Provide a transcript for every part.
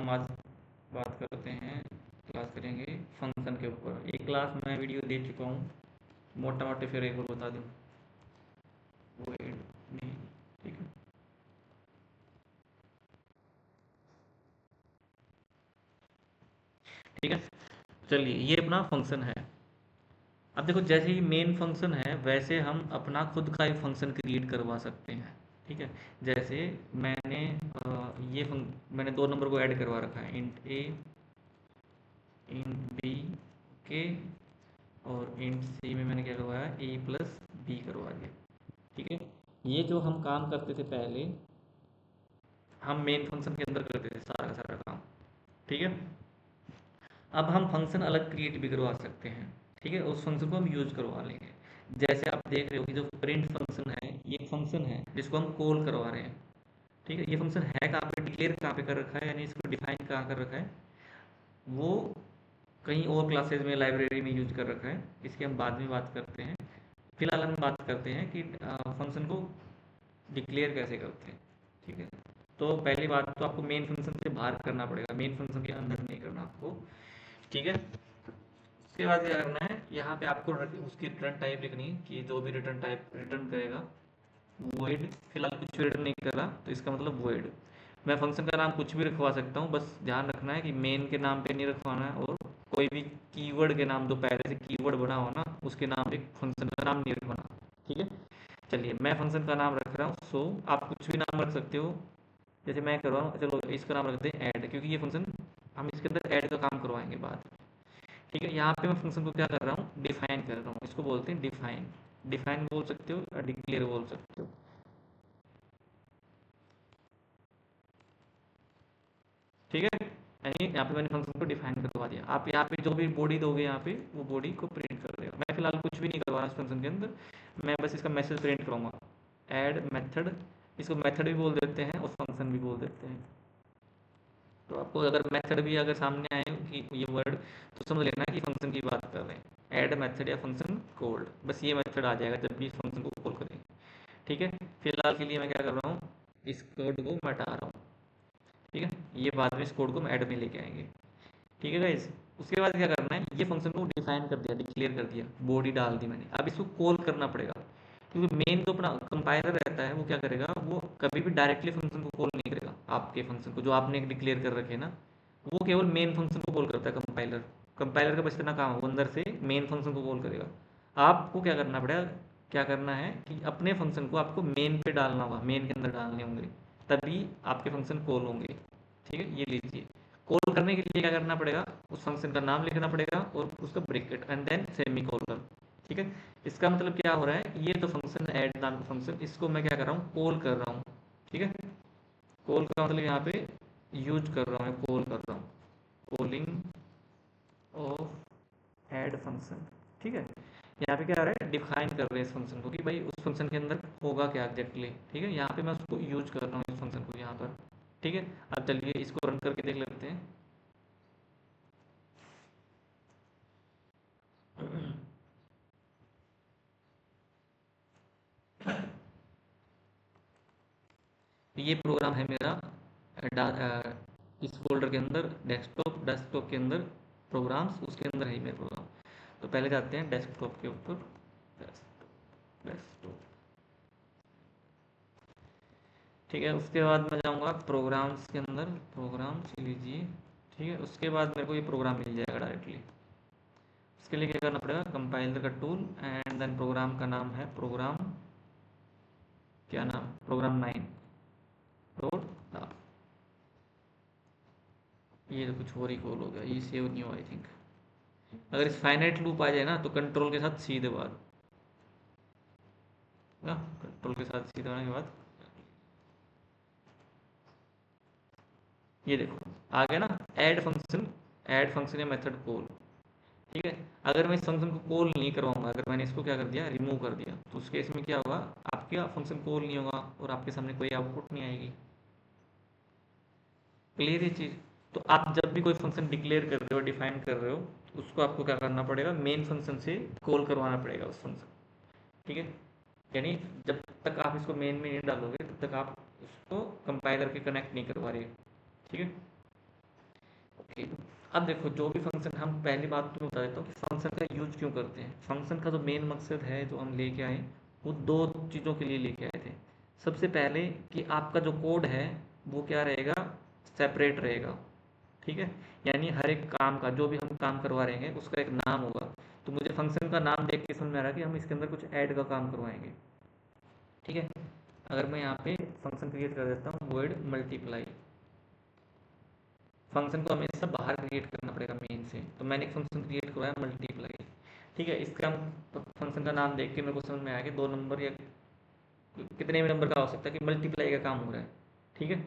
हम आज बात करते हैं, क्लास करेंगे फंक्शन के ऊपर। एक क्लास मैं वीडियो दे चुका हूँ, मोटा मोटे फिर एक बार बता दूँ। void में, ठीक है। ठीक है, चलिए ये अपना फंक्शन है। अब देखो, जैसे ही मेन फंक्शन है वैसे हम अपना खुद का एक फंक्शन क्रिएट करवा सकते हैं। ठीक है, जैसे मैंने मैंने दो नंबर को ऐड करवा रखा है, इंट ए इंट बी के, और इंट सी में मैंने क्या करवाया, ए प्लस बी करवा दिया। ठीक है, ये जो हम काम करते थे पहले, हम मेन फंक्शन के अंदर करते थे सारा का सारा काम। ठीक है, अब हम फंक्शन अलग क्रिएट भी करवा सकते हैं। ठीक है, उस फंक्शन को हम यूज करवा लेंगे। जैसे आप देख रहे हो कि जो प्रिंट फंक्शन है, ये फंक्शन है जिसको हम कॉल करवा रहे हैं। ठीक है, ये फंक्शन है कहाँ पे, डिक्लेयर कहाँ पे कर रखा है, यानी इसको डिफाइन कहाँ कर रखा है, वो कहीं और क्लासेज में, लाइब्रेरी में यूज कर रखा है। इसकी हम बाद में बात करते हैं। फिलहाल हम बात करते हैं कि फंक्शन को डिक्लेयर कैसे करते हैं। ठीक है, तो पहली बात तो आपको मेन फंक्शन से बाहर करना पड़ेगा, मेन फंक्शन के अंदर नहीं करना आपको। ठीक है, उसके बाद क्या करना है, यहाँ पे आपको उसकी रिटर्न टाइप लिखनी है कि जो भी रिटर्न टाइप रिटर्न करेगा, वॉइड। फिलहाल कुछ भी रिटर्न नहीं कर रहा तो इसका मतलब वॉइड। मैं फंक्शन का नाम कुछ भी रखवा सकता हूँ, बस ध्यान रखना है कि मेन के नाम पे नहीं रखवाना है, और कोई भी कीवर्ड के नाम, जो पहले से कीवर्ड बना हो ना, उसके नाम पे फंक्शन का नाम नहीं रखवाना। ठीक है, चलिए मैं फंक्शन का नाम रख रहा हूँ सो। आप कुछ भी नाम रख सकते हो, जैसे मैं कर रहा हूँ, चलो इसका नाम रखते हैं ऐड, क्योंकि ये फंक्शन हम इसके अंदर ऐड का काम करवाएंगे बाद। ठीक है, यहाँ पे मैं फंक्शन को क्या कर रहा हूँ, डिफाइन कर रहा हूँ। इसको बोलते हैं डिफाइन। डिफाइन बोल सकते हो या डिक्लेयर बोल सकते हो। ठीक है, यानी यहाँ पे मैंने फंक्शन को डिफाइन करवा दिया। आप यहाँ पे जो भी बॉडी दोगे, यहाँ पे वो बॉडी को प्रिंट कर देगा। मैं फिलहाल कुछ भी नहीं करवा रहा इस फंक्शन के अंदर, मैं बस इसका मैसेज प्रिंट करूँगा। ऐड मेथड, इसको मेथड भी बोल देते हैं और फंक्शन भी बोल देते हैं। तो आपको अगर मेथड भी अगर सामने आए कि ये वर्ड, तो समझ लेना कि फंक्शन की बात कर रहे हैं। ऐड मेथड या फंक्शन कॉल्ड, बस ये मेथड आ जाएगा जब भी इस फंक्शन को कॉल करें। ठीक है, फिलहाल के लिए मैं क्या कर रहा हूँ, इस कोड को मैं हटा रहा हूँ। ठीक है, ये बाद में इस कोड को हम ऐड में लेके आएंगे। ठीक है गाइस, उसके बाद क्या करना है, ये फंक्शन को डिफाइन कर दिया, डिक्लेयर कर दिया, बॉडी डाल दी मैंने। अब इसको कॉल करना पड़ेगा, क्योंकि मेन जो अपना कंपाइलर रहता है वो क्या करेगा, वो कभी भी डायरेक्टली फंक्शन को कॉल नहीं करेगा। आपके फंक्शन को जो आपने डिक्लेयर कर रखे हैं ना, वो केवल मेन फंक्शन को कॉल करता है कंपाइलर। कंपाइलर का बस इतना काम है, वो अंदर से मेन फंक्शन को कॉल करेगा। आपको क्या करना पड़ेगा, क्या करना है कि अपने फंक्शन को आपको मेन पे डालना होगा, मेन के अंदर डालने होंगे, तभी आपके फंक्शन कॉल होंगे। ठीक है, ये लीजिए। कॉल करने के लिए क्या करना पड़ेगा, उस फंक्शन का नाम लिखना पड़ेगा और उसका bracket and then semicolon. ठीक है, इसका मतलब क्या हो रहा है, ये तो फंक्शन ऐड नाम का फंक्शन, इसको मैं क्या कर रहा हूँ, कॉल कर रहा हूँ। ठीक है, कॉल का मतलब यहाँ पे यूज कर रहा हूँ, कॉल कर रहा हूँ, कॉलिंग ऑफ ऐड फंक्शन। ठीक है, यहाँ पे क्या आ रहा है, डिफाइन कर रहे हैं इस फंक्शन को कि भाई उस फंक्शन के अंदर होगा क्या एग्जैक्टली। ठीक है, यहाँ पे मैं उसको यूज कर रहा हूँ इस फंक्शन को यहाँ पर। ठीक है, अब चलिए इसको रन करके देख लेते हैं। तो ये प्रोग्राम है मेरा इस फोल्डर के अंदर, डेस्कटॉप, डेस्कटॉप के अंदर प्रोग्राम्स, उसके अंदर है मेरा प्रोग्राम। तो पहले जाते हैं डेस्कटॉप के ऊपर, डेस्कटॉप, डेस्कटॉप। ठीक है, उसके बाद मैं जाऊंगा प्रोग्राम्स के अंदर, प्रोग्राम्स लीजिए। ठीक है, उसके बाद मेरे को ये प्रोग्राम मिल जाएगा डायरेक्टली। उसके लिए क्या करना पड़ेगा, कंपाइलर का टूल, एंड देन प्रोग्राम का नाम है प्रोग्राम, क्या नाम, प्रोग्राम 9 डॉट। ये तो कुछ और ही कॉल हो गया, ये सेव नहीं हुआ आई थिंक। अगर इस फाइनाइट लूप आ जाए ना, तो कंट्रोल के साथ सीधे बाद ना, कंट्रोल के साथ सीधे आने के बाद ये देखो आ गया ना, ऐड फंक्शन, ऐड फंक्शन या मेथड कॉल। ठीक है, अगर मैं इस फंक्शन को कॉल नहीं करवाऊंगा, अगर मैंने इसको क्या कर दिया, रिमूव कर दिया, तो उस केस में क्या होगा, आपका फंक्शन कॉल नहीं होगा और आपके सामने कोई आउटपुट नहीं आएगी। क्लियर ये चीज़। तो आप जब भी कोई फंक्शन डिक्लेयर कर रहे हो, डिफाइन कर रहे हो, उसको आपको क्या करना पड़ेगा, मेन फंक्शन से कॉल करवाना पड़ेगा उस फंक्शन। ठीक है, यानी जब तक आप इसको मेन में नहीं डालोगे, तब तक आप उसको कंपाइलर के कनेक्ट नहीं करवा रहे। ठीक है, अब देखो जो भी फंक्शन, हम पहली बात तो मैं बता देता हूँ कि फंक्शन का यूज क्यों करते हैं। फंक्शन का जो मेन मकसद है जो हम लेके आए, वो दो चीज़ों के लिए लेके आए थे। सबसे पहले कि आपका जो कोड है वो क्या रहेगा, सेपरेट रहेगा। ठीक है, यानी हर एक काम का, जो भी हम काम करवा रहे हैं उसका एक नाम होगा। तो मुझे फंक्शन का नाम देख के समझ में आ रहा है कि हम इसके अंदर कुछ ऐड का काम करवाएंगे। ठीक है, अगर मैं यहाँ पे फंक्शन क्रिएट कर देता हूँ वर्ड मल्टीप्लाई, फंक्शन को हमेशा बाहर क्रिएट करना पड़ेगा मेन से, तो मैंने एक फंक्शन क्रिएट करवाया मल्टीप्लाई। ठीक है, इसका हम फंक्शन का नाम देख के मेरे को समझ में आया कि 2 नंबर या कितने भी नंबर का हो सकता है कि मल्टीप्लाई का काम हो रहा है। ठीक है,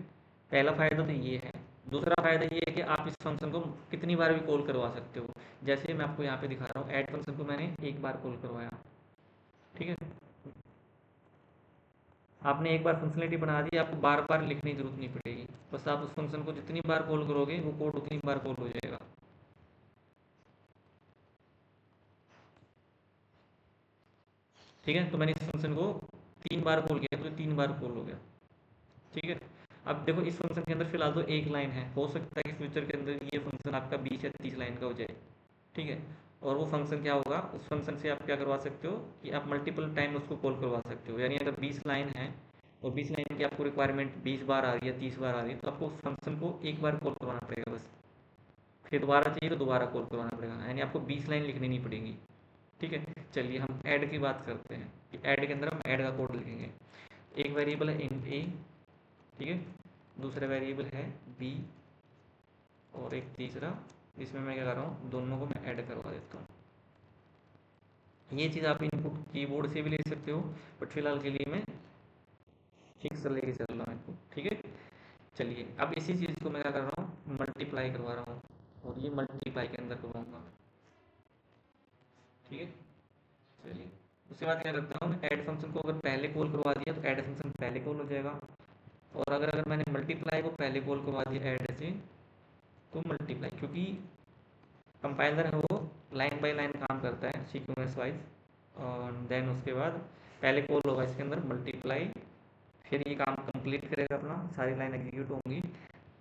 पहला फ़ायदा तो ये है। दूसरा फ़ायदा ये है कि आप इस फंक्शन को कितनी बार भी कॉल करवा सकते हो। जैसे मैं आपको यहाँ पे दिखा रहा हूँ, ऐड फंक्शन को मैंने एक बार कॉल करवाया। ठीक है, आपने एक बार फंक्शनलिटी बना दी, आपको बार बार लिखने की जरूरत नहीं पड़ेगी। बस आप उस फंक्शन को जितनी बार कॉल करोगे वो कोड उतनी बार कॉल हो जाएगा। ठीक है, तो मैंने इस फंक्शन को 3 बार कॉल किया तो 3 बार कॉल हो गया। ठीक है, अब देखो इस फंक्शन के अंदर फिलहाल तो एक लाइन है, हो सकता है कि फ्यूचर के अंदर ये फंक्शन आपका 20 या 30 लाइन का हो जाए। ठीक है, और वो फंक्शन क्या होगा, उस फंक्शन से आप क्या करवा सकते हो कि आप मल्टीपल टाइम उसको कॉल करवा सकते हो। यानी अगर 20 लाइन है और 20 लाइन की आपको रिक्वायरमेंट 20 बार आ रही है, 30 बार आ रही है, तो आपको उस फंक्शन को एक बार कॉल करवाना पड़ेगा बस। फिर दोबारा चाहिए तो दोबारा कॉल करवाना पड़ेगा, यानी आपको 20 लाइन लिखनी नहीं पड़ेगी। ठीक है, चलिए हम ऐड की बात करते हैं कि ऐड के अंदर हम ऐड का कोड लिखेंगे। एक वेरिएबल है इंट ए, ठीक है, दूसरा वेरिएबल है बी, और एक तीसरा, इसमें मैं क्या कर रहा हूँ, दोनों को मैं ऐड करवा देता हूँ। ये चीज़ आप इनपुट कीबोर्ड से भी ले सकते हो, बट फिलहाल के लिए मैं फिक्स लेके चल रहा हूँ इनको। ठीक है, चलिए अब इसी चीज़ को मैं क्या कर रहा हूँ, मल्टीप्लाई करवा रहा हूँ, और ये मल्टीप्लाई के अंदर करवाऊंगा। ठीक है, चलिए उसके बाद क्या करता हूँ, ऐड फंक्शन को अगर पहले कॉल करवा दिया तो ऐड फंक्शन पहले कॉल हो जाएगा, और अगर अगर मैंने मल्टीप्लाई को पहले कॉल करवा दिया ऐड से, तो मल्टीप्लाई, क्योंकि कंपाइलर है वो लाइन बाय लाइन काम करता है सीक्वेंस वाइज। और देन उसके बाद पहले कॉल होगा इसके अंदर मल्टीप्लाई, फिर ये काम कंप्लीट करेगा अपना, सारी लाइन एग्जीक्यूट होंगी,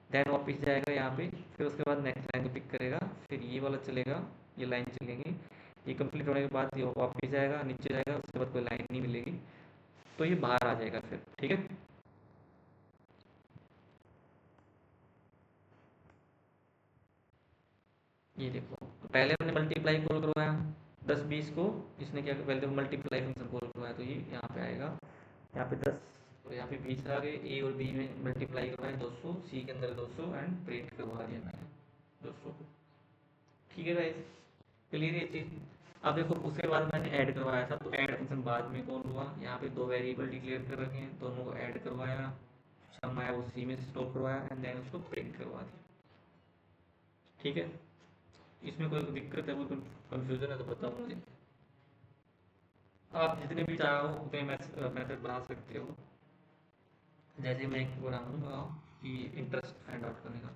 देन वापस जाएगा यहाँ पे, फिर उसके बाद नेक्स्ट लाइन को पिक करेगा, फिर ये वाला चलेगा, ये लाइन चलेगी, ये कंप्लीट होने के बाद ये वापस जाएगा, नीचे जाएगा, उसके बाद कोई लाइन नहीं मिलेगी, तो ये बाहर आ जाएगा फिर। ठीक है, ये देखो, तो पहले हमने मल्टीप्लाई कॉल करवाया 10 20 को, इसने क्या पहले तो मल्टीप्लाई फंक्शन कॉल करवाया, तो ये यहाँ पे आएगा, यहाँ पे 10 और यहाँ पे 20 आ गए। ए और बी में मल्टीप्लाई करवाए 200, सी के अंदर 200, एंड प्रिंट करवा दिया मैंने 200। ठीक है गाइस, क्लियर है ये चीज़। अब देखो उसके बाद मैंने ऐड करवाया था, तो ऐड फंक्शन बाद में कॉल हुआ, यहाँ पे दो वेरिएबल डिक्लेयर कर रखे हैं, दोनों को ऐड करवाया, सम आया वो सी में स्टोर करवाया, एंड देन उसको प्रिंट करवा दिया। ठीक है, इसमें कोई दिक्कत है, कोई कंफ्यूजन है तो बताओ मुझे। आप जितने भी चाहो उतने मेथड बना सकते हो। जैसे मैं एक बनाऊंगा कि इंटरेस्ट फाइंड आउट करने का,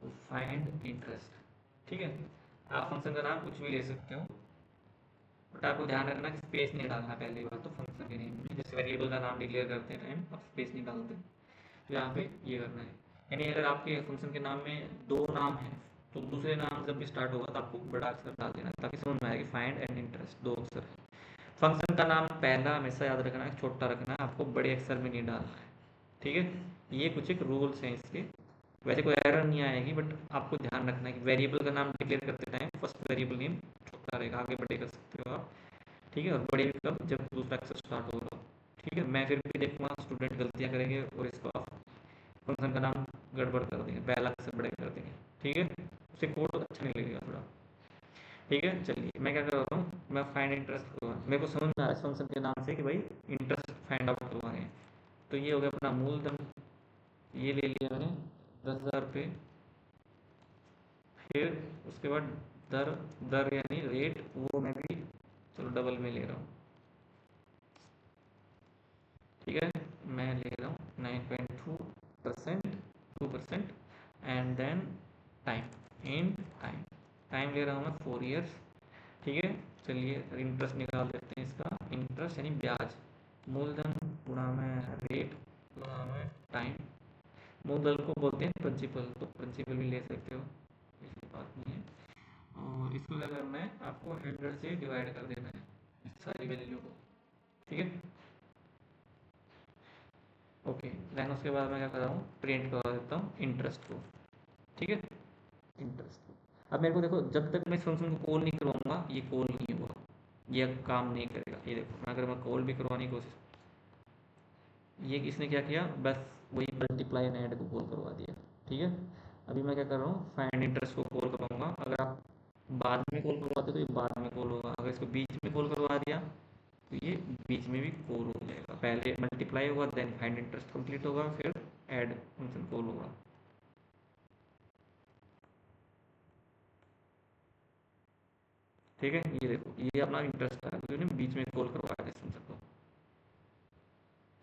तो फाइंड इंटरेस्ट। ठीक है, आप फंक्शन का नाम कुछ भी ले सकते हो, बट आपको ध्यान रखना कि स्पेस नहीं डालना पहली बात तो फंक्शन के नेम में। जैसे वेरिएबल का नाम डिक्लेयर करते टाइम आप स्पेस नहीं डालते, तो यहाँ पे ये करना है। यानी अगर आपके फंक्शन के नाम में दो नाम है, तो दूसरे नाम जब भी स्टार्ट होगा तो आपको बड़ा अक्षर डाल देना है, ताकि समझ में आए कि फाइंड एंड इंटरेस्ट दो अक्षर है। फंक्शन का नाम पहला हमेशा याद रखना है, छोटा रखना है, आपको बड़े अक्षर में नहीं डालना है। ठीक है, ये कुछ एक रूल्स हैं इसके। वैसे कोई एरर नहीं आएगी, बट आपको ध्यान रखना है कि वेरिएबल का नाम डिक्लेयर करते टाइम फर्स्ट वेरिएबल नेम छोटा रहेगा, आगे बड़े कर सकते हो आप। ठीक है, और बड़े भी कब, जब दूसरा अक्षर स्टार्ट होगा। ठीक है, मैं फिर भी देखूंगा स्टूडेंट गलतियाँ करेंगे और इसको फंक्शन का नाम गड़बड़ कर देंगे, पहला अक्षर बड़े कर देंगे। ठीक है, उससे कोड अच्छा नहीं लगेगा थोड़ा। ठीक है, चलिए मैं क्या कर रहा हूँ, मैं फाइंड इंटरेस्ट करवा, मेरे को समझ में आ रहा है फंक्शन के नाम से कि भाई इंटरेस्ट फाइंड आउट करवा रहे हैं। तो ये हो गया अपना मूलधन, ये ले लिया मैंने 10,000 रुपये। फिर उसके बाद दर, दर यानी रेट, वो मैं भी चलो डबल में ले रहा हूँ। ठीक है, मैं ले रहा हूँ 9.2%, 2%, and then time, in time, time ले रहा हूँ मैं 4 ईयर्स। ठीक है, चलिए इंटरेस्ट निकाल देते हैं इसका, इंटरेस्ट यानी ब्याज, मूलधन गुणा में रेट गुणा में टाइम, मूलधन को बोलते हैं प्रिंसिपल, तो प्रिंसिपल भी ले सकते हो, बात नहीं है। और इसको क्या करना है, आपको 100 से डिवाइड कर देना है इस सारी वैल्यू को। ठीक है, ओके। देन उसके बाद मैं क्या कर रहा हूँ, प्रिंट करवा देता हूँ इंटरेस्ट को। ठीक है, इंटरेस्ट। अब मेरे को देखो, जब तक मैं इस फंक्शन को कॉल नहीं करवाऊंगा ये कॉल नहीं होगा, ये अब काम नहीं करेगा। ये देखो, मैं अगर मैं कॉल भी करवाने की कोशिश, ये इसने क्या किया, बस वही मल्टीप्लाई एंड ऐड को कॉल करवा दिया। ठीक है, अभी मैं क्या कर रहा हूँ, फाइंड इंटरेस्ट को कॉल करवाऊंगा। अगर आप बाद में कॉल करवाते तो ये बाद में कॉल होगा, अगर इसको बीच में कॉल करवा दिया तो ये बीच में भी कॉल हो जाएगा। पहले मल्टीप्लाई होगा, देन फाइंड इंटरेस्ट कंप्लीट होगा, फिर ऐड फंक्शन कॉल होगा। ठीक है, ये देखो, ये अपना इंटरेस्ट है क्योंकि मैंने बीच में कॉल करवाया इस फंक्शन को।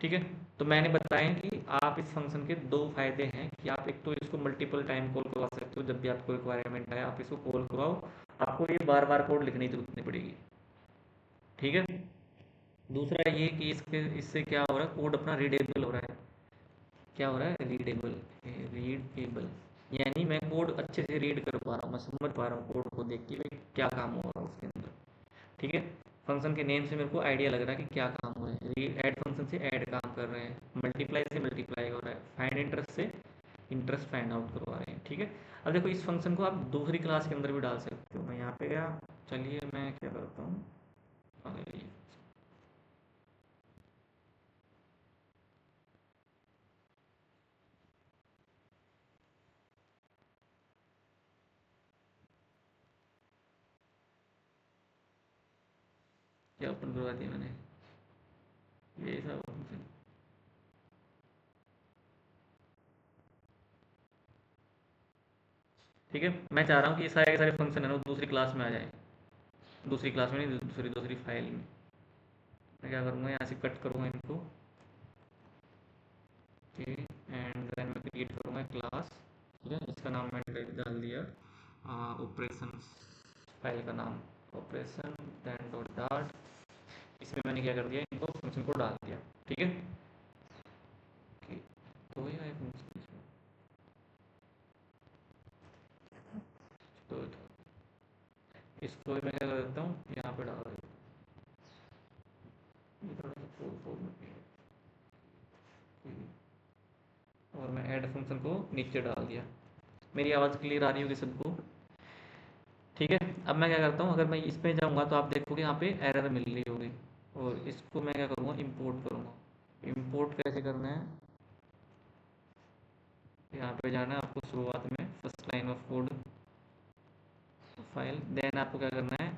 ठीक है, तो मैंने बताया कि आप इस फंक्शन के दो फायदे हैं कि आप एक तो इसको मल्टीपल टाइम कॉल करवा सकते हो, जब भी आपको रिक्वायरमेंट है आप इसको कॉल करवाओ, आपको ये बार बार कोड लिखने की जरूरत नहीं पड़ेगी। ठीक है, दूसरा ये कि इसके इससे क्या हो रहा है, कोड अपना रीडेबल हो रहा है। क्या हो रहा है, रीडेबल। रीडेबल यानी मैं कोड अच्छे से रीड कर पा रहा हूँ, मैं समझ पा रहा हूँ कोड को देख के भाई क्या काम हो रहा है उसके अंदर। ठीक है, फंक्शन के नेम से मेरे को आइडिया लग रहा है कि क्या काम हो रहा है। ऐड फंक्शन से ऐड काम कर रहे हैं, मल्टीप्लाई से मल्टीप्लाई हो रहा है, फाइंड इंटरेस्ट से इंटरेस्ट फाइंड आउट करवा रहे हैं। ठीक है, अब देखो इस फंक्शन को आप दूसरी क्लास के अंदर भी डाल सकते हो। मैं यहाँ पे गया, चलिए मैं क्या करता हूँ, अगर ये क्या ओपन करवा दिया मैंने, ये सब फंक्शन। ठीक है, मैं चाह रहा हूँ कि ये सारे के सारे फंक्शन है ना वो दूसरी क्लास में आ जाए, दूसरी क्लास में नहीं, दूसरी दूसरी फाइल में। मैं क्या करूँगा, यहाँ से कट करूँगा इनको। ओके, एंड देन मैं क्रिएट करूँगा क्लास। ठीक है, इसका नाम मैंने डाल दिया ऑपरेशन, फाइल का नाम ऑपरेशन, देन डॉट डाट। इसमें मैंने क्या कर दिया, इनको फंक्शन को डाल दिया। ठीक है, ओके, तो ये है फंक्शन इसमें। तो इसको मैं क्या कर देता हूँ, यहाँ पे डाल देता हूँ, ये थोड़ा सा फोर फोर में। और मैं ऐड फंक्शन को नीचे डाल दिया। मेरी आवाज़ क्लियर आ रही होगी सबको? ठीक है, अब मैं क्या करता हूँ, अगर मैं इसमें जाऊँगा तो आप देखोगे यहाँ पे एरर मिल रही होगी। और इसको मैं क्या करूँगा, इंपोर्ट करूँगा। इंपोर्ट कैसे करना है, यहाँ पे जाना है आपको शुरुआत में, first line of code, file. Then आपको क्या करना है,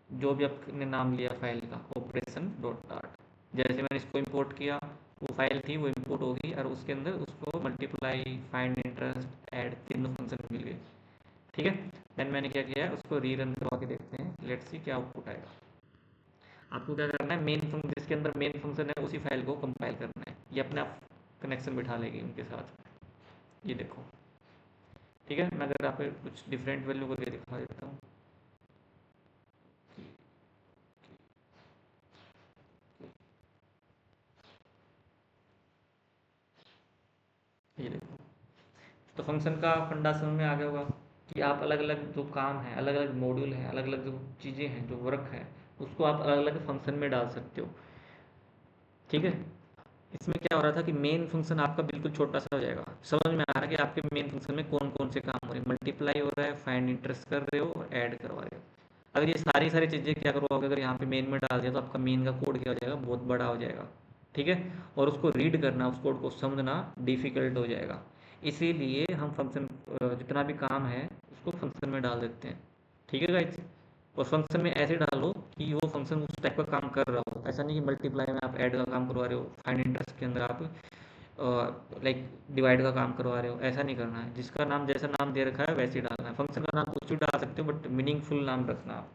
जो भी आपने नाम लिया फाइल का, ऑपरेशन डॉट डाट। जैसे मैंने इसको इंपोर्ट किया, वो फाइल थी वो इंपोर्ट होगी और उसके अंदर उसको मल्टीप्लाई, फाइंड इंटरेस्ट, ऐड, तीनों फंक्शन मिल गए। ठीक है, देन मैंने क्या किया है, उसको रीरन करवा के देखते हैं, लेट्स सी क्या आउटपुट आएगा। आपको क्या करना है, मेन फंक्शन जिसके अंदर मेन फंक्शन है उसी फाइल को कंपाइल करना है, ये अपने आप कनेक्शन बिठा लेगी उनके साथ। ये देखो। ठीक है, मैं अगर आप कुछ डिफरेंट वैल्यू करके दिखा देता हूँ। ये देखो, तो फंक्शन का फंडा समझ में आ गया होगा कि आप अलग अलग जो काम है, अलग अलग मॉड्यूल हैं, अलग अलग जो चीज़ें हैं, जो वर्क है, उसको आप अलग अलग फंक्शन में डाल सकते हो। ठीक है, इसमें क्या हो रहा था कि मेन फंक्शन आपका बिल्कुल छोटा सा हो जाएगा। समझ में आ रहा है कि आपके मेन फंक्शन में कौन कौन से काम हो रहे हैं, मल्टीप्लाई हो रहा है, फाइंड इंटरेस्ट कर रहे हो और ऐड करवा रहे हो। अगर ये सारी सारी चीज़ें क्या करोगे, अगर यहाँ पे मेन में डाल दिया तो आपका मेन का कोड क्या हो जाएगा, बहुत बड़ा हो जाएगा। ठीक है, और उसको रीड करना, उस कोड को समझना डिफिकल्ट हो जाएगा। इसीलिए हम फंक्शन, जितना भी काम है उसको फंक्शन में डाल देते हैं। ठीक है गाइज, और फंक्शन में ऐसे डालो कि वो फंक्शन उस टाइप का काम कर रहा हो। ऐसा नहीं कि मल्टीप्लाई में आप ऐड का काम करवा रहे हो, फाइंड इंटरेस्ट के अंदर आप लाइक डिवाइड का काम करवा रहे हो, ऐसा नहीं करना है। जिसका नाम जैसा नाम दे रखा है वैसे ही डालना है। फंक्शन का नाम कुछ भी डाल सकते हो बट मीनिंगफुल नाम रखना आप।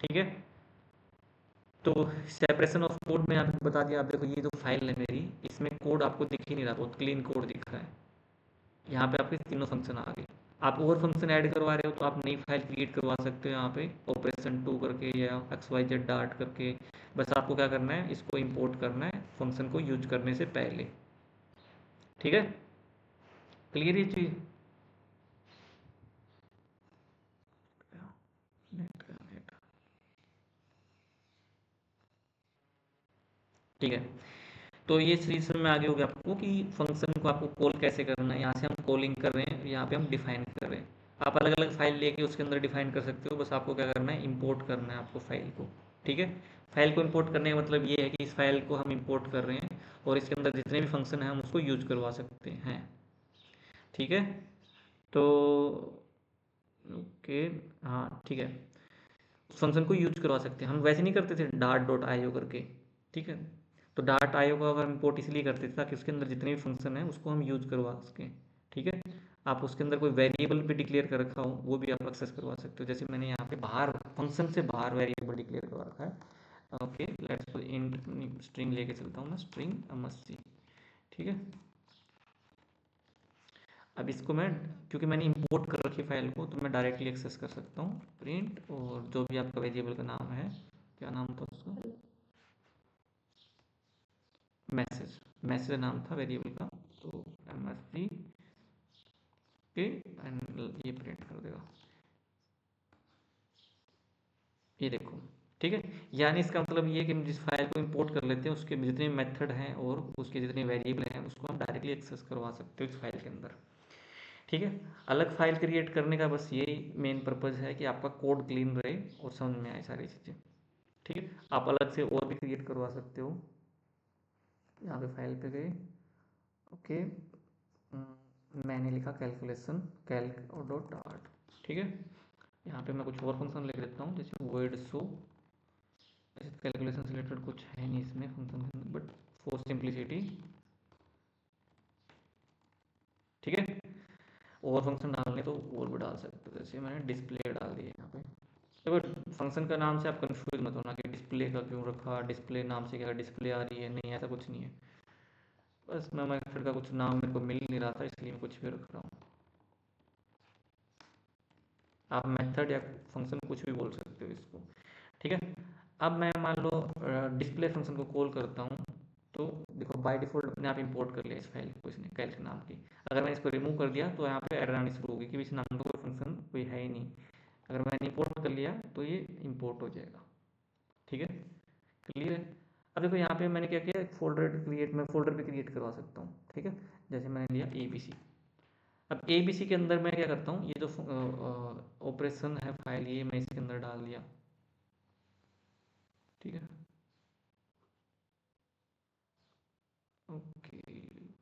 ठीक है, तो सेपरेशन ऑफ कोड में आपको बता दिया। आप देखो, ये जो फाइल है मेरी, इसमें कोड आपको दिख ही नहीं रहा, बहुत क्लीन कोड दिख रहा है। यहाँ पे आपके तीनों फंक्शन आ गए। आप और फंक्शन ऐड करवा रहे हो तो आप नई फाइल क्रिएट करवा सकते हो यहाँ पे, ऑपरेशन टू करके या XYZ डार्ट करके। बस आपको क्या करना है, इसको इंपोर्ट करना है फंक्शन को यूज करने से पहले। ठीक है, क्लियर ये चीज़? ठीक है। तो ये सीरीज में आगे हो गया आपको कि फंक्शन को आपको कॉल कैसे करना है। यहाँ से हम कॉलिंग कर रहे हैं, यहाँ पे हम डिफाइन कर रहे हैं। आप अलग अलग फाइल लेके उसके अंदर डिफाइन कर सकते हो, बस आपको क्या करना है, इंपोर्ट करना है आपको फाइल को। ठीक है। फाइल को इंपोर्ट करने का मतलब ये है कि इस फाइल को हम इंपोर्ट कर रहे हैं और इसके अंदर जितने भी फंक्शन हैं हम उसको यूज करवा सकते हैं। ठीक है। तो ओके, हाँ ठीक है, उस फंक्शन को यूज करवा सकते हैं। हम वैसे नहीं करते थे डार्ट डॉट आई ओ करके। ठीक है। तो डार्ट आई ओ का अगर इम्पोर्ट इसलिए करते थे ताकि उसके अंदर जितने भी फंक्शन है उसको हम यूज करवा सकें। ठीक है। आप उसके अंदर कोई वेरिएबल भी डिक्लेयर कर रखा हो वो भी आप एक्सेस करवा सकते हो। जैसे मैंने यहाँ पे बाहर फंक्शन से बाहर वेरिएबल डिक्लेयर करवा रखा है। ओके, लेट्स इंट स्ट्रिंग लेके चलता हूँ मैं, स्ट्रिंग msc। ठीक है। अब इसको मैं, क्योंकि मैंने इंपोर्ट कर रखी फाइल को, तो मैं डायरेक्टली एक्सेस कर सकता हूँ। प्रिंट और जो भी आपका वेरिएबल का नाम है, क्या नाम था उसका, मैसेज, मैसेज नाम था वेरिएबल का। तो msc के एंड ये प्रिंट कर देगा, ये देखो। ठीक है। यानी इसका मतलब ये है कि हम जिस फाइल को इंपोर्ट कर लेते हैं उसके जितने मेथड हैं और उसके जितने वेरिएबल हैं उसको हम डायरेक्टली एक्सेस करवा सकते हो इस फाइल के अंदर। ठीक है। अलग फाइल क्रिएट करने का बस यही मेन पर्पज़ है कि आपका कोड क्लीन रहे और समझ में आए सारी चीज़ें। ठीक है। आप अलग से और भी क्रिएट करवा सकते हो। यहाँ पे फाइल पे गए, ओके, मैंने लिखा कैलकुलेशन, कैल्क और डॉट डार्ट। ठीक है। यहाँ पे मैं कुछ और फंक्शन लिख देता हूँ, जैसे वर्ड शो। जैसे कैलकुलेशन से रिलेटेड कुछ है नहीं इसमें फंक्शन के अंदर, बट फॉर सिंप्लिसिटी। ठीक है। और फंक्शन डालने तो और भी डाल सकते हो, जैसे मैंने डिस्प्ले डाल दिया यहाँ पे। देखो फंक्शन का नाम से आप कंफ्यूज मत होना कि डिस्प्ले का क्यों रखा, डिस्प्ले नाम से क्या डिस्प्ले आ रही है, नहीं ऐसा कुछ नहीं है। बस मैं मेथड का कुछ नाम मेरे को मिल नहीं रहा था इसलिए मैं कुछ भी रख रहा हूँ। आप मेथड या फंक्शन कुछ भी बोल सकते हो इसको। ठीक है। अब मैं मान लो डिस्प्ले फंक्शन को कॉल करता हूँ, तो देखो बाय डिफॉल्ट अपने आप इंपोर्ट कर लिया इस फाइल को इसने, कैल्क नाम की। अगर मैं इसको रिमूव कर दिया तो यहाँ पे एरर आनी शुरू होगी कि इस नाम का कोई फंक्शन कोई है ही नहीं। अगर मैंने इंपोर्ट कर लिया तो ये इंपोर्ट हो जाएगा। ठीक है। क्लियर है। अब देखो यहाँ पे मैंने क्या किया, एक फोल्डर क्रिएट, मैं फोल्डर भी क्रिएट करवा सकता हूँ। ठीक है। जैसे मैंने लिया ABC। अब ABC के अंदर मैं क्या करता हूँ, ये जो ऑपरेशन है फाइल, ये मैं इसके अंदर डाल दिया। ठीक है। ओके,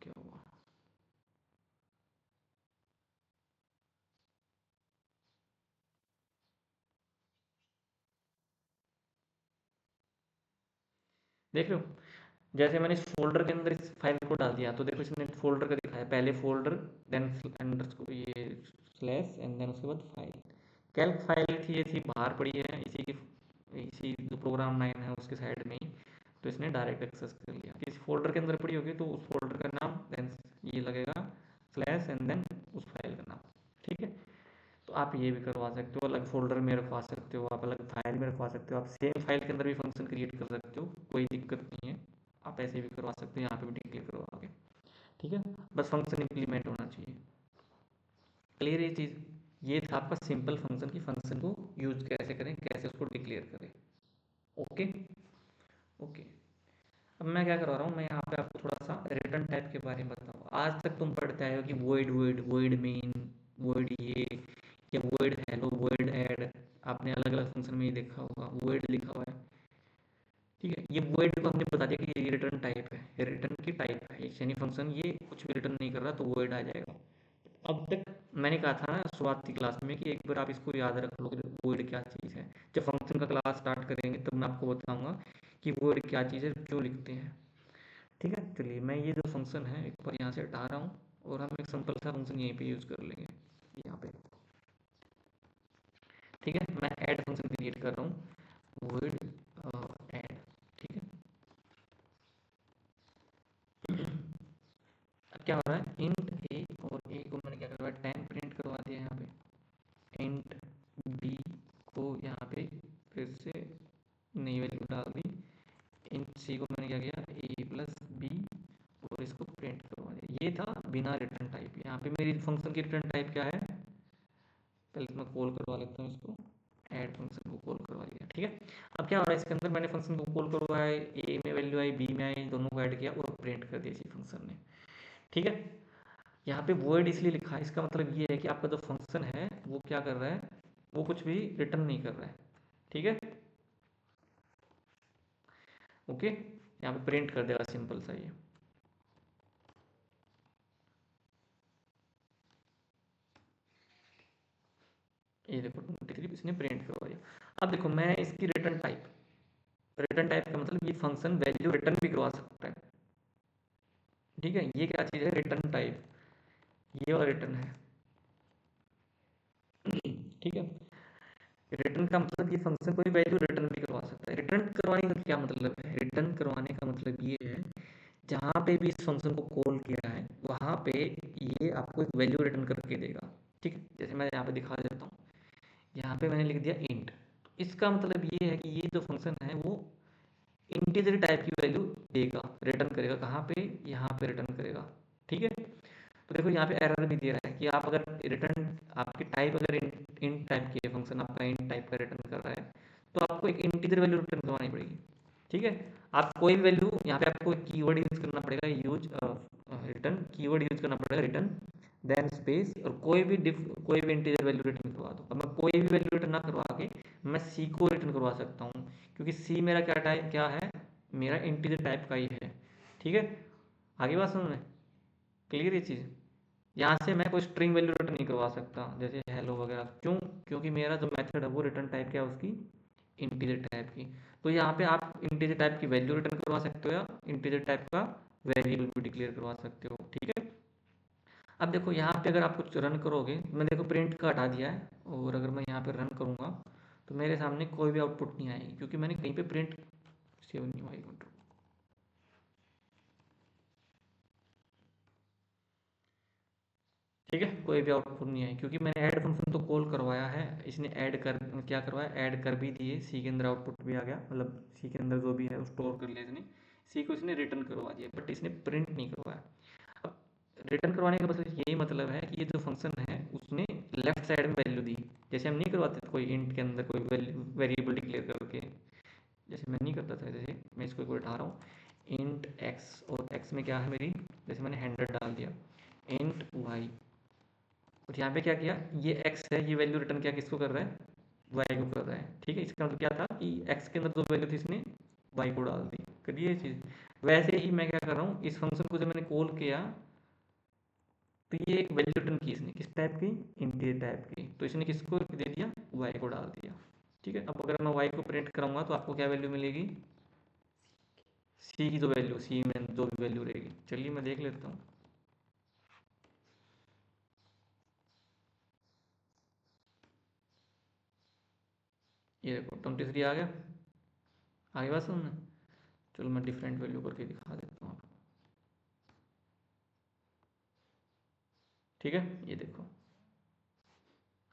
क्या हुआ, देख रहे हो। जैसे मैंने इस फोल्डर के अंदर इस फाइल को डाल दिया तो देखो इसने फोल्डर का दिखाया, पहले फोल्डर, देन अंडर ये स्लैश एंड देन उसके बाद फाइल। कैल्क फाइल थी, ये थी बाहर पड़ी है इसी की, इसी जो प्रोग्राम 9 है उसके साइड में ही। तो इसने डायरेक्ट एक्सेस कर लिया। किसी फोल्डर के अंदर पड़ी होगी तो उस फोल्डर का नाम, देन ये लगेगा स्लैश एंड देन उस फाइल का नाम। ठीक है। तो आप ये भी करवा सकते हो, अलग फोल्डर में रखवा सकते हो, आप अलग फाइल में रखवा सकते हो, आप सेम फाइल के अंदर भी फंक्शन क्रिएट कर सकते हो, कोई दिक्कत नहीं है। आप ऐसे भी करवा सकते हो, यहाँ पे भी डिक्लेयर करवा के। ठीक है। बस फंक्शन इंप्लीमेंट होना चाहिए। क्लियर ये चीज़। ये था आपका सिंपल फंक्शन की फंक्शन को यूज कैसे करें, कैसे उसको डिक्लेयर करें। ओके। ओके। अब मैं क्या करवा रहा हूँ, मैं यहाँ पे आपको थोड़ा सा रिटर्न टाइप के बारे में बताऊँ। आज तक तुम पढ़ते आए हो कि void void void main, void ये, या वॉइड हेलो, वॉइड ऐड। आपने अलग अलग फंक्शन में ये देखा होगा, वॉइड लिखा हुआ है। ठीक है। ये वॉइड को हमने बता दिया कि ये रिटर्न टाइप है, ये रिटर्न की टाइप है, यानी फंक्शन ये कुछ भी रिटर्न नहीं कर रहा तो वॉइड आ जाएगा। अब तक मैंने कहा था ना शुरुआती क्लास में कि एक बार आप इसको याद रख लो कि वॉइड क्या चीज़ है। जब फंक्शन का क्लास स्टार्ट करेंगे तब मैं आपको बताऊंगा कि वॉइड क्या चीज़ है, क्यों लिखते हैं। ठीक है। चलिए मैं ये जो फंक्शन है एक बार यहाँ से हटा रहा हूँ और हम एक सिंपल सा फंक्शन यहीं पे यूज़ कर लेंगे, यहाँ पे। ठीक है। मैं ऐड फंक्शन क्रिएट कर रहा हूँ, वॉइड ऐड। ठीक है। अब क्या हो रहा है, इंट ए, और ए को मैंने क्या करवाया, 10 प्रिंट करवा दिया यहाँ पे। इंट बी को यहाँ पे फिर से नई वैल्यू डाल दी। इंट सी को मैंने क्या किया, ए प्लस बी, और इसको प्रिंट करवा दिया। ये था बिना रिटर्न टाइप। यहाँ पे मेरी फंक्शन की रिटर्न टाइप क्या है, पहले तो मैं कॉल करवा लेता हूँ इसको, ऐड फंक्शन को कॉल करवा दिया, ठीक है। अब क्या हो रहा है इसके अंदर, मैंने फंक्शन को कॉल करवाया, ए में वैल्यू आई, बी में आई, दोनों को ऐड किया और प्रिंट कर दिया इसी फंक्शन ने, ठीक है। यहाँ पे वॉइड इसलिए लिखा है, इसका मतलब ये है कि आपका जो फंक्शन है वो क्या कर रहा है, वो कुछ भी रिटर्न नहीं कर रहा है, ठीक है। ओके, यहाँ पे प्रिंट कर देगा सिंपल सा ये देखो 23 इसने प्रिंट करवा दिया। अब देखो मैं इसकी रिटर्न टाइप का मतलब ये फंक्शन वैल्यू रिटर्न भी करवा सकता है, ठीक है। ये क्या चीज़ है, रिटर्न टाइप, ये वाला रिटर्न है, ठीक है। रिटर्न का मतलब ये फंक्शन कोई वैल्यू रिटर्न भी करवा सकता है। रिटर्न करवाने का क्या मतलब है, रिटर्न करवाने का मतलब ये है जहाँ पे भी इस फंक्शन को कॉल किया है वहाँ पे ये आपको एक वैल्यू रिटर्न करके देगा, ठीक है। जैसे मैं यहाँ पे दिखा देता हूँ, यहाँ पे मैंने लिख दिया इंट, इसका मतलब ये है कि ये जो फंक्शन है वो इंटीजर टाइप की वैल्यू देगा, रिटर्न करेगा, कहाँ पे, यहाँ पे रिटर्न करेगा, ठीक है। तो देखो यहाँ पे एरर भी दे रहा है कि आप अगर रिटर्न, आपकी टाइप अगर इंट टाइप की है, फंक्शन आपका इंट टाइप का रिटर्न कर रहा है, तो आपको एक इंटीजर वैल्यू रिटर्न करवानी पड़ेगी, ठीक है। आप कोई वैल्यू यहाँ पे आपको एक कीवर्ड यूज करना पड़ेगा, यूज रिटर्न कीवर्ड यूज करना पड़ेगा, रिटर्न देन स्पेस, और कोई भी इंटीजर वैल्यू रिटर्न करवा दो। अब मैं कोई भी वैल्यू रिटर्न ना करवा के मैं सी को रिटर्न करवा सकता हूँ, क्योंकि सी मेरा क्या टाइप क्या है, मेरा इंटीजर टाइप का ही है, ठीक है। आगे बात समझ में क्लियर ये चीज़। यहाँ से मैं कोई स्ट्रिंग वैल्यू रिटर्न नहीं करवा सकता जैसे हेलो वगैरह, क्यों, क्योंकि मेरा जो मेथड है वो रिटर्न टाइप क्या है उसकी, इंटीजर टाइप की। तो यहाँ पे आप इंटीजर टाइप की वैल्यू रिटर्न करवा सकते हो या इंटीजर टाइप का वेरिएबल भी डिक्लेयर करवा सकते हो, ठीक है। अब देखो यहाँ पे अगर आप कुछ रन करोगे, मैंने देखो प्रिंट का हटा दिया है, और अगर मैं यहाँ पे रन करूँगा तो मेरे सामने कोई भी आउटपुट नहीं आएगी, क्योंकि मैंने कहीं पे प्रिंट सेव नहीं हुआ, ठीक है। कोई भी आउटपुट नहीं है क्योंकि मैंने ऐड फंक्शन तो कॉल करवाया है, इसने ऐड कर क्या करवाया, ऐड कर भी दिए, सी के अंदर आउटपुट भी आ गया, मतलब सी के अंदर जो भी है वो स्टोर कर लिया इसने, सी को इसने रिटर्न करवा दिया, बट इसने प्रिंट नहीं करवाया। अब रिटर्न करवाने का बस यही मतलब है कि ये जो फंक्शन है उसने लेफ्ट साइड में वैल्यू दी, जैसे हम नहीं करवाते थे कोई इंट के अंदर कोई वेरिएबल डिक्लेयर करके, जैसे मैं नहीं करता था, जैसे मैं इसको एक बार उठा रहा हूँ इंट एक्स, और एक्स में क्या है मेरी, जैसे मैंने 100 डाल दिया, इंट वाई, और यहाँ पे क्या किया, ये x है, ये वैल्यू रिटर्न क्या किसको कर रहा है, y को कर रहा है, ठीक है। इसका मतलब क्या था कि x के अंदर जो वैल्यू थी इसने y को डाल दी, करिए ये चीज़। वैसे ही मैं क्या कर रहा हूँ, इस फंक्शन को जब मैंने कॉल किया तो ये एक वैल्यू रिटर्न की इसने, किस टाइप की, इंटीजर टाइप की, तो इसने किसको दे दिया, y को डाल दिया, ठीक है। अब अगर मैं y को प्रिंट करूँगा तो आपको क्या वैल्यू मिलेगी, c की जो वैल्यू, c में जो भी वैल्यू रहेगी, चलिए मैं देख लेता हूँ। ये देखो 23 आ गया, आगे बात समझ में। चलो मैं डिफरेंट वैल्यू करके दिखा देता हूँ, ठीक है। ये देखो,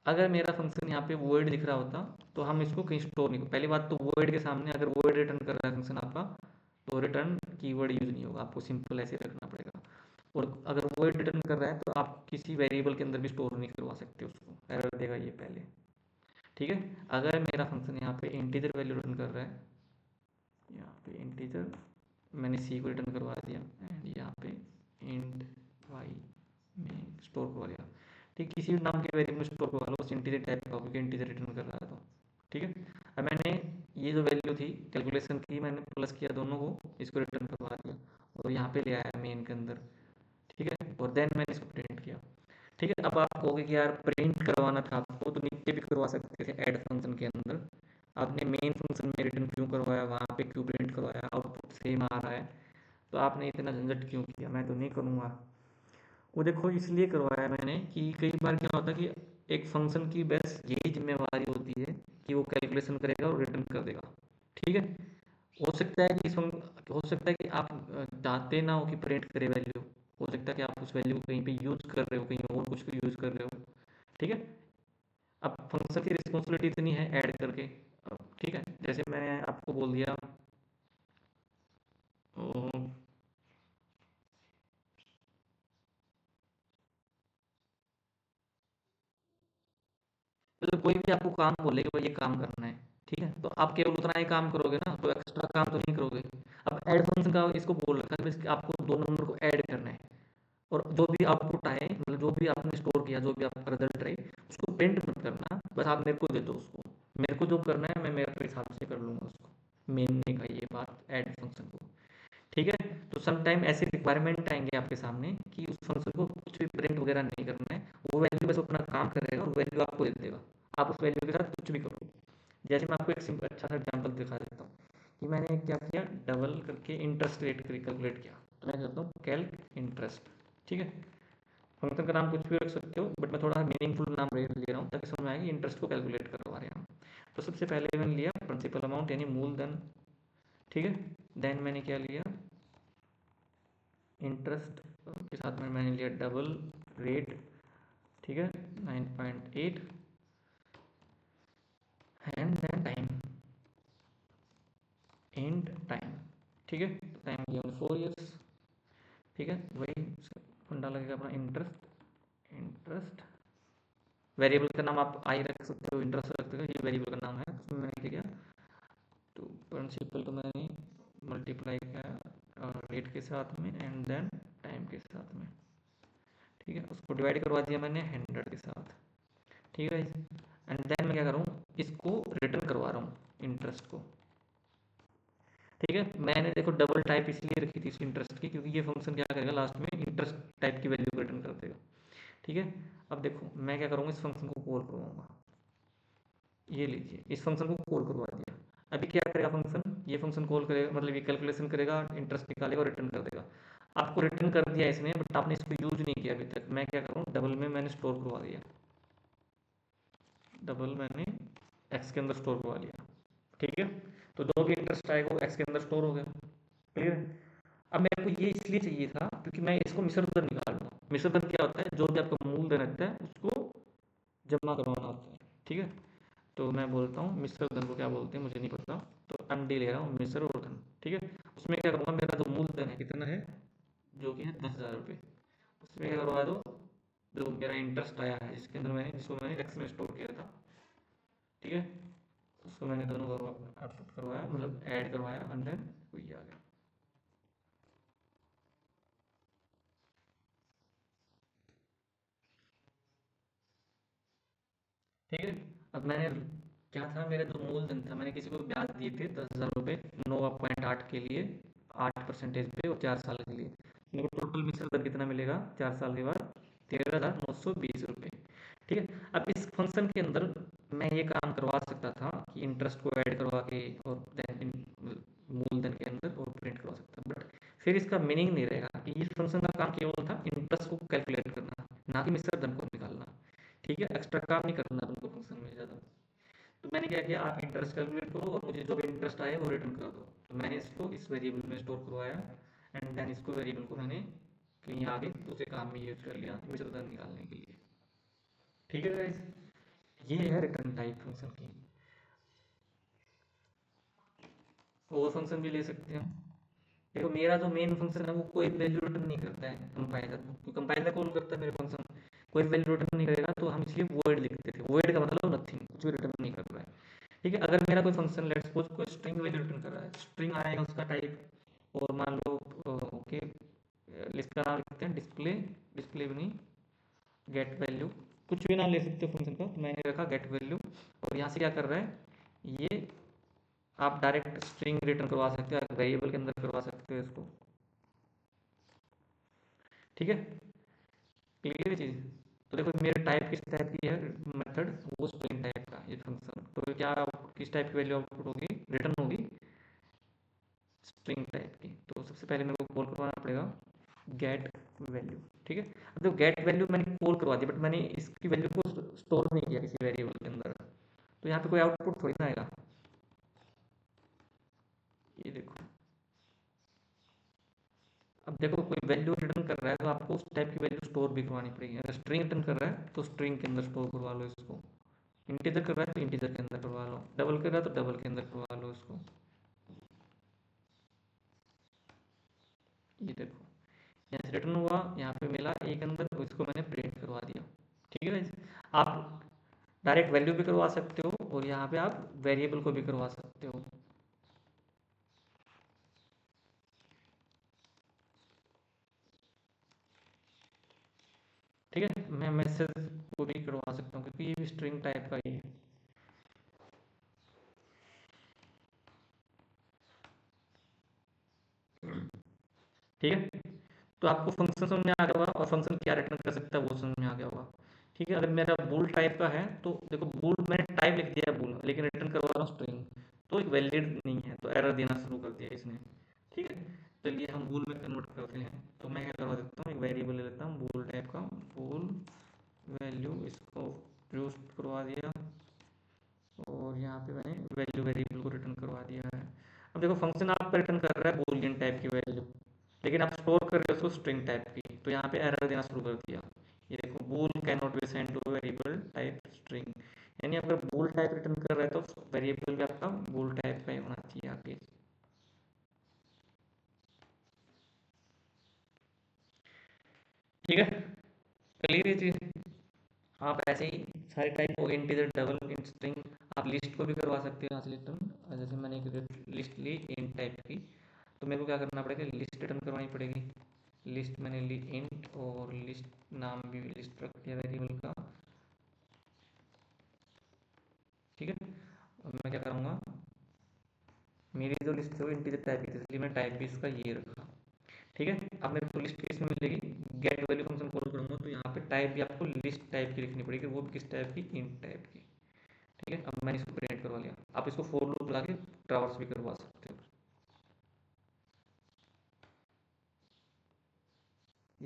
अगर मेरा फंक्शन यहाँ पे वॉइड दिख रहा होता तो हम इसको कहीं स्टोर नहीं, पहली बात तो वॉइड के सामने अगर वॉइड रिटर्न कर रहा है फंक्शन आपका, तो रिटर्न कीवर्ड यूज नहीं होगा, आपको सिंपल ऐसे रखना पड़ेगा। और अगर वॉइड रिटर्न कर रहा है तो आप किसी वेरिएबल के अंदर भी स्टोर नहीं करवा सकते उसको, एरर देगा ये पहले, ठीक है। अगर मेरा फंक्शन यहाँ पे इंटीजर वैल्यू रिटर्न कर रहा है, यहाँ पे इंटीजर, मैंने सी को रिटर्न करवा दिया, एंड यहाँ पे इंट वाई में स्टोर करवा दिया, ठीक, किसी भी नाम के वेरिएबल में स्टोर करवा लो, बस इंटीजर टाइप का, क्योंकि इंटीजर रिटर्न कर रहा है तो, ठीक है। अब मैंने ये जो वैल्यू थी कैलकुलेशन की, मैंने प्लस किया दोनों को, इसको रिटर्न करवा दिया और यहाँ पे ले आया मेन के अंदर, ठीक है, और देन मैंने इसको प्रिंट किया, ठीक है। अब आप कहोगे कि यार प्रिंट करवाना था आपको तो नीचे भी करवा सकते थे ऐड फंक्शन के अंदर, आपने मेन फंक्शन में रिटर्न क्यों करवाया, वहाँ पे क्यों प्रिंट करवाया, आउटपुट सेम आ रहा है, तो आपने इतना झंझट क्यों किया, मैं तो नहीं करूँगा। वो देखो इसलिए करवाया मैंने कि कई बार क्या होता है कि एक फंक्शन की बस यही जिम्मेवारी होती है कि वो कैलकुलेशन करेगा और रिटर्न कर देगा, ठीक है। हो सकता है कि हो सकता है कि आप चाहते ना हो कि प्रिंट करे वैल्यू, हो सकता है कि आप उस वैल्यू को कहीं पे यूज कर रहे हो, कहीं और कुछ यूज कर रहे हो, ठीक है। अब फंक्शन की रिस्पॉन्सिबिलिटी इतनी है ऐड करके, ठीक है, जैसे मैंने आपको बोल दिया मतलब कोई भी आपको काम बोले कि भाई ये काम करना है, ठीक है, तो आप केवल उतना ही काम करोगे ना, तो एक्स्ट्रा काम तो नहीं करोगे। अब ऐड फंक्शन का इसको बोल रखा है कि भाई आपको दो नंबर को ऐड करना है, और जो भी आउटपुट आए, मतलब जो भी आपने स्टोर किया, जो भी आपका रिजल्ट रहे, उसको प्रिंट मत करना, बस आप मेरे को दे दो उसको। मेरे को जो करना है मैं मेरे हिसाब से कर लूँगा उसको। मेन ने कही ये बात ऐड फंक्शन को, ठीक है। तो सम टाइम ऐसे रिक्वायरमेंट आएंगे आपके सामने कि उस फंक्शन को कुछ भी प्रिंट वगैरह नहीं करना है, वो वैल्यू बस अपना काम करेगा और वैल्यू आपको दे देगा, आप उस वैल्यू के साथ कुछ भी करो। जैसे मैं आपको एक सिंपल अच्छा सा एग्जांपल दिखा देता हूँ कि मैंने क्या किया, डबल करके इंटरेस्ट रेट कैलकुलेट किया, तो मैं करता हूँ कैल्क इंटरेस्ट, ठीक है। फंक्शन का नाम कुछ भी रख सकते हो, बट मैं थोड़ा मीनिंगफुल नाम ले रहा हूँ ताकि समझ में आए कि इंटरेस्ट को कैलकुलेट करवा रहे हैं हम। तो सबसे पहले मैंने लिया प्रिंसिपल अमाउंट यानी मूलधन, ठीक है। देन मैंने क्या लिया, इंटरेस्ट के साथ में मैंने लिया डबल रेट, ठीक है, 9.8, and then time, and time, ठीक है। टाइम दिया 4 ईयर्स, ठीक है। वही फंडा लगेगा अपना इंटरेस्ट, इंटरेस्ट वेरिएबल का नाम आप आई रख सकते हो, इंटरेस्ट रख सकते हो, ये वेरिएबल का नाम है। उसमें मैंने क्या किया, तो प्रिंसिपल को मैंने मल्टीप्लाई किया रेट के साथ में एंड देन टाइम के साथ में, ठीक है। उसको डिवाइड करवा दिया मैंने 100 के साथ, ठीक है। एंड देन मैं क्या करूँ, इसको रिटर्न करवा रहा हूँ इंटरेस्ट को, ठीक है। मैंने देखो डबल टाइप इसलिए रखी थी इस इंटरेस्ट की, क्योंकि ये फंक्शन क्या करेगा लास्ट में इंटरेस्ट टाइप की वैल्यू रिटर्न कर देगा, ठीक है। अब देखो मैं क्या करूँगा, इस फंक्शन को कॉल करवाऊंगा, ये लीजिए इस फंक्शन को कॉल करवा दिया। अभी क्या करेगा फंक्शन, ये फंक्शन कॉल करेगा, मतलब ये कैलकुलेशन करेगा, इंटरेस्ट निकालेगा और रिटर्न कर देगा। आपको रिटर्न कर दिया इसने, बट आपने इसको यूज नहीं किया अभी तक। मैं क्या करूँ, डबल में मैंने स्टोर करवा दिया, डबल मैंने एक्स के अंदर स्टोर करवा लिया, ठीक है। तो जो भी इंटरेस्ट आएगा वो एक्स के अंदर स्टोर हो गया, क्लियर है। अब मेरे को ये इसलिए चाहिए था क्योंकि मैं इसको मिश्र दर निकाल लूँ। मिश्र दर क्या होता है, जो भी आपका मूलधन रहता है उसको जमा करवाना होता है, ठीक है। तो मैं बोलता हूँ मिश्र धन को क्या बोलते हैं मुझे नहीं पता, तो एमडी ले रहा हूँ मिश्र और धन, ठीक है। उसमें क्या करूँगा, मेरा जो मूलधन है कितना है, जो कि है 10,000 रुपये, उसमें क्या करवा दो, जो मेरा इंटरेस्ट आया है जिसके अंदर मैंने, जिसको मैंने एक्स में स्टोर किया था, ठीक है, उसको मैंने दोनों को आउटपुट करवाया, मतलब ऐड करवाया, एंड देन वही आ गया, ठीक है। अब मैंने क्या था, मेरा जो मूलधन था, मैंने किसी को ब्याज दिए थे 10,000 रुपये, 9.8 के लिए, 8% पे, और 4 साल के लिए। मेरे को टोटल मिश्र दर कितना मिलेगा 4 साल के बाद, 13,920 रुपये, ठीक है। अब इस फंक्शन के अंदर मैं ये काम करवा सकता था कि इंटरेस्ट को ऐड करवा के और देन मूलधन के अंदर और प्रिंट करवा सकता, बट फिर इसका मीनिंग नहीं रहेगा कि इस फंक्शन का काम केवल था इंटरेस्ट को कैलकुलेट करना, ना कि मिश्र धन को निकालना, ठीक है। एक्स्ट्रा काम नहीं करना तुमको फंक्शन में ज़्यादा। तो मैंने क्या किया, आप इंटरेस्ट कैलकुलेट करो और मुझे जो भी इंटरेस्ट आए वो रिटर्न कर दो। तो मैंने इसको इस वेरिएबल में स्टोर करवाया, एंड देन इसको वेरिएबल को मैंने कहीं आगे दूसरे काम में यूज कर लिया मिश्र धन निकालने के लिए, ठीक है गाइस। ये है रिटर्न टाइप फंक्शन की। और फंक्शन भी ले सकते हैं। देखो मेरा जो मेन फंक्शन है वो कोई वैल्यू रिटर्न नहीं करता है, कंपाइलर, तो कंपाइलर कॉल करता है मेरे फंक्शन, कोई वैल्यू रिटर्न नहीं करेगा, तो हम इसलिए वॉइड लिखते थे। वॉइड का मतलब नथिंग, कुछ भी रिटर्न नहीं कर रहा है, ठीक है। अगर मेरा कोई फंक्शन लेट्स सपोज कोई स्ट्रिंग वैल्यू रिटर्न कर रहा है, स्ट्रिंग आएगा उसका टाइप, और मान लो ओके, लिस्ट का नाम लिखते हैं डिस्प्ले, डिस्प्ले भी नहीं, गेट वैल्यू, कुछ भी नाम ले सकते हो फंक्शन का, तो मैंने रखा गेट वैल्यू। और यहाँ से क्या कर रहा है ये, आप डायरेक्ट स्ट्रिंग रिटर्न करवा सकते हो, वेरिएबल के अंदर करवा सकते हो इसको, ठीक है। क्लियर चीज़। तो देखो मेरे टाइप किस टाइप की है, मेथड वो स्ट्रिंग टाइप का ये फंक्शन, तो क्या किस टाइप की वैल्यू आउटपुट होगी, रिटर्न होगी स्ट्रिंग टाइप की। तो सबसे पहले मेरे को कॉल करवाना पड़ेगा गेट वैल्यू, ठीक है। अब देखो गेट वैल्यू मैंने कॉल करवा दी, बट मैंने इसकी वैल्यू को स्टोर नहीं किया किसी वेरिएबल के अंदर, तो यहाँ पे कोई आउटपुट थोड़ी ना आएगा। ये देखो, अब देखो कोई वैल्यू रिटर्न कर रहा है तो आपको उस टाइप की वैल्यू स्टोर भी करवानी पड़ेगी। अगर स्ट्रिंग रिटर्न कर रहा है तो स्ट्रिंग के अंदर स्टोर करवा लो इसको, इंटीजर कर रहा है तो इंटीजर के अंदर करवा लो, डबल कर रहा है तो डबल के अंदर करवा लो इसको। ये देखो यहाँ से रिटर्न हुआ, यहाँ पे मिला एक अंदर, तो इसको मैंने प्रिंट करवा दिया, ठीक है। आप डायरेक्ट वैल्यू भी करवा सकते हो और यहाँ पे आप वेरिएबल को भी करवा सकते हो। ठीक है, मैं मैसेज को भी करवा सकता हूँ क्योंकि ये भी स्ट्रिंग टाइप का ही है। ठीक है, तो आपको फंक्शन समझ में आ गया होगा और फंक्शन क्या रिटर्न कर सकता है वो समझ में आ गया होगा। ठीक है, अगर मेरा बूल टाइप का है तो देखो बूल मैंने टाइप लिख दिया है बूल, लेकिन रिटर्न करवा रहा हूँ स्ट्रिंग, तो एक वैलिड नहीं है, तो एरर देना शुरू कर दिया इसने। ठीक है, चलिए हम बूल में कन्वर्ट करते हैं। तो मैं क्या करवा देता हूँ, एक वेरिएबल ले लेता हूँ बूल टाइप का, बूल वैल्यू, इसको यूज करवा दिया और यहाँ पे मैंने वैल्यू वेरिएबल को रिटर्न करवा दिया है। अब देखो फंक्शन आपका रिटर्न कर रहा है बूलियन टाइप की वैल्यू, लेकिन आप स्टोर कर रहे हो उसको स्ट्रिंग टाइप की, तो यहाँ पे एरर देना शुरू कर दिया। ये देखो bool can not be send to variable type string, यानी अगर बूल टाइप रिटर्न कर रहा है तो वेरिएबल भी आपका बूल टाइप का ही होना चाहिए आगे। ठीक है, क्लियर है चीज। आप ऐसे ही सारे टाइप को इंटीजर, डबल, इंट, स्ट्रिंग, आप लिस्ट को भी करवा सकते हो यहाँ से रिटर्न। जैसे मैंने एक लिस्ट ली इंट टाइप की, तो मेरे को क्या करना पड़ेगा, लिस्ट रिटर्न करवानी पड़ेगी। लिस्ट मैंने ली इंट और लिस्ट नाम भी लिस्ट रख दिया वेरिएबल का। ठीक है, अब मैं क्या करूँगा, मेरी जो लिस्ट है वो इंटीजर टाइप की थी, इसलिए मैं टाइप भी इसका ये रखा। ठीक है, अब मेरे को लिस्ट किस में मिलेगी, गेट वैल्यू फंक्शन कॉल करूँगा तो यहाँ पे टाइप भी आपको लिस्ट टाइप की लिखनी पड़ेगी, वो भी किस टाइप की, इंट टाइप की। ठीक है, अब मैंने इसको प्रिंट करवा लिया। आप इसको फोर लूप लगा के ट्रावर्स भी करवा सकते हो।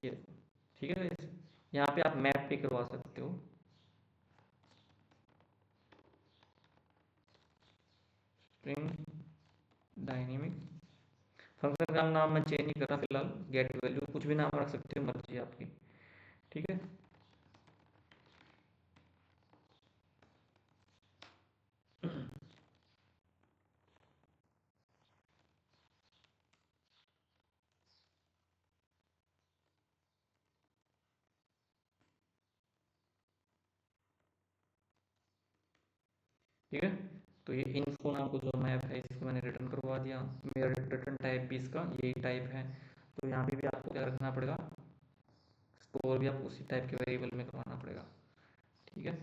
ये ठीक है, यहाँ पे आप मैप भी करवा सकते हो। स्ट्रिंग डायनेमिक फंक्शन का नाम मैं चेंज नहीं कर रहा फिलहाल, गेट वैल्यू कुछ भी नाम रख सकते हो, मर्जी है आपकी। ठीक है, ठीक है, तो ये इन्फो नाम को जो मैप है इसको मैंने रिटर्न करवा दिया। मेरा रिटर्न टाइप भी इसका यही टाइप है, तो यहाँ पे भी आपको क्या रखना पड़ेगा, स्कोर भी आपको उसी टाइप के वेरिएबल में करवाना पड़ेगा। ठीक है,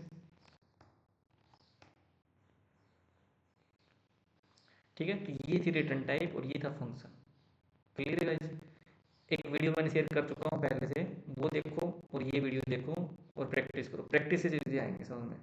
ठीक है, तो ये थी रिटर्न टाइप और ये था फंक्शन। क्लियर है गाइस। एक वीडियो मैंने शेयर कर चुका हूँ पहले से, वो देखो और ये वीडियो देखो और प्रैक्टिस करो, प्रैक्टिस से चीज़ें आएंगी समझ में।